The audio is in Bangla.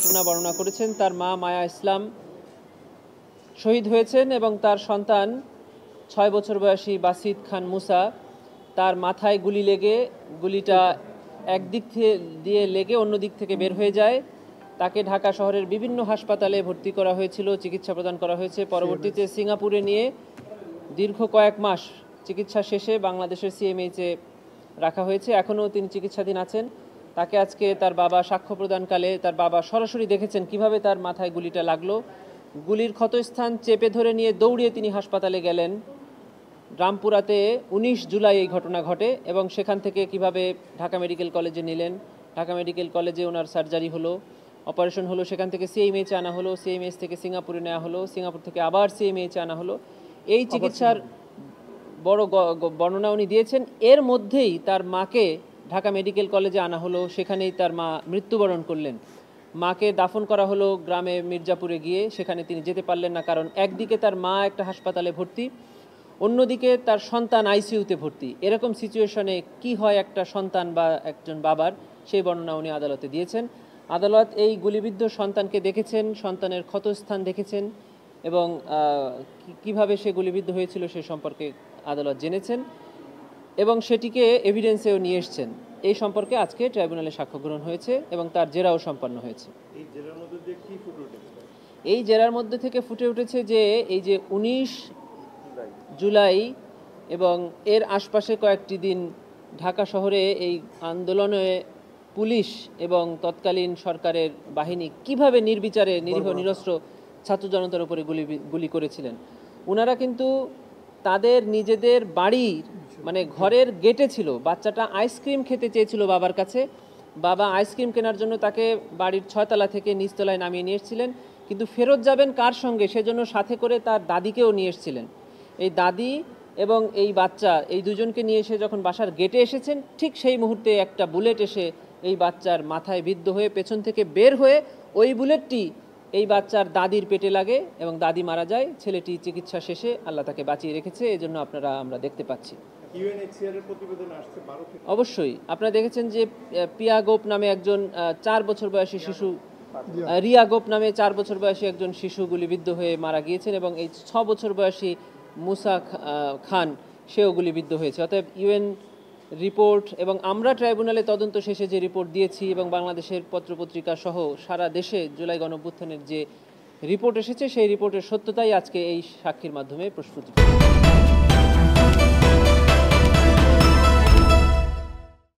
ঘটনা বর্ণনা করেছেন। তার মা মায়া ইসলাম শহীদ হয়েছেন এবং তার সন্তান ৬ বছর বয়সী বাসিত খান মুসা, তার মাথায় গুলি লেগে গুলিটা একদিক দিয়ে লেগে অন্য দিক থেকে বের হয়ে যায়। তাকে ঢাকা শহরের বিভিন্ন হাসপাতালে ভর্তি করা হয়েছিল, চিকিৎসা প্রদান করা হয়েছে। পরবর্তীতে সিঙ্গাপুরে নিয়ে দীর্ঘ কয়েক মাস চিকিৎসা শেষে বাংলাদেশের সিএমএইচে রাখা হয়েছে। এখনও তিনি চিকিৎসাধীন আছেন। তাকে আজকে তার বাবা সাক্ষ্য প্রদানকালে তার বাবা সরাসরি দেখেছেন কিভাবে তার মাথায় গুলিটা লাগলো। গুলির ক্ষতস্থান চেপে ধরে নিয়ে দৌড়িয়ে তিনি হাসপাতালে গেলেন। রামপুরাতে ১৯ জুলাই এই ঘটনা ঘটে এবং সেখান থেকে কিভাবে ঢাকা মেডিকেল কলেজে নিলেন। ঢাকা মেডিকেল কলেজে ওনার সার্জারি হলো, অপারেশন হলো, সেখান থেকে সিএমএইচে আনা হলো, সিএমএইচ থেকে সিঙ্গাপুরে নেওয়া হলো, সিঙ্গাপুর থেকে আবার সিএমএইচে আনা হলো। এই চিকিৎসার বড় বর্ণনা উনি দিয়েছেন। এর মধ্যেই তার মাকে ঢাকা মেডিকেল কলেজে আনা হলো, সেখানেই তার মা মৃত্যুবরণ করলেন। মাকে দাফন করা হলো গ্রামে মির্জাপুরে গিয়ে, সেখানে তিনি যেতে পারলেন না, কারণ একদিকে তার মা একটা হাসপাতালে ভর্তি, অন্যদিকে তার সন্তান আইসিইউতে ভর্তি। এরকম সিচুয়েশনে কি হয় একটা সন্তান বা একজন বাবার, সেই বর্ণনা উনি আদালতে দিয়েছেন। আদালত এই গুলিবিদ্ধ সন্তানকে দেখেছেন, সন্তানের ক্ষতস্থান দেখেছেন এবং কিভাবে সে গুলিবিদ্ধ হয়েছিল সে সম্পর্কে আদালত জেনেছেন এবং সেটিকে এভিডেন্সেও নিয়ে এসছেন। এই সম্পর্কে আজকে ট্রাইব্যুনালে সাক্ষ্য গ্রহণ হয়েছে এবং তার জেরাও সম্পন্ন হয়েছে। এই জেরার মধ্যে থেকে ফুটে উঠেছে যে এই যে ১৯ জুলাই এবং এর আশপাশে কয়েকটি দিন ঢাকা শহরে এই আন্দোলনে পুলিশ এবং তৎকালীন সরকারের বাহিনী কিভাবে নির্বিচারে নিরীহ নিরস্ত্র ছাত্র জনতার উপরে গুলি করেছিলেন। ওনারা কিন্তু তাদের নিজেদের বাড়ির মানে ঘরের গেটে ছিল, বাচ্চাটা আইসক্রিম খেতে চেয়েছিল বাবার কাছে, বাবা আইসক্রিম কেনার জন্য তাকে বাড়ির ৬ তলা থেকে নিচতলায় নামিয়ে নিয়ে এসেছিলেন, কিন্তু ফেরত যাবেন কার সঙ্গে সেজন্য সাথে করে তার দাদিকেও নিয়ে এসেছিলেন। এই দাদি এবং এই বাচ্চা এই দুজনকে নিয়ে এসে যখন বাসার গেটে এসেছেন, ঠিক সেই মুহূর্তে একটা বুলেট এসে এই বাচ্চার মাথায় বিদ্ধ হয়ে পেছন থেকে বের হয়ে ওই বুলেটটি এই বাচ্চার দাদির পেটে লাগে এবং দাদি মারা যায়। ছেলেটি চিকিৎসা শেষে আল্লাহ তাকে বাঁচিয়ে রেখেছে, এজন্য আমরা দেখতে পাচ্ছি। অবশ্যই আপনারা দেখেছেন যে পিয়া গোপ নামে একজন 4 বছর বয়সী শিশু, রিয়া গোপ নামে 4 বছর বয়সী একজন শিশু গুলিবিদ্ধ হয়ে মারা গিয়েছেন এবং এই 6 বছর বয়সী মুসা খান সেও গুলিবিদ্ধ হয়েছে। অতএব ইউএন রিপোর্ট এবং আমরা ট্রাইব্যুনালে তদন্ত শেষে যে রিপোর্ট দিয়েছি এবং বাংলাদেশের পত্রপত্রিকা সহ সারা দেশে জুলাই গণঅভ্যুত্থানের যে রিপোর্ট এসেছে সেই রিপোর্টের সত্যতাই আজকে এই সাক্ষীর মাধ্যমে প্রস্ফুটিত।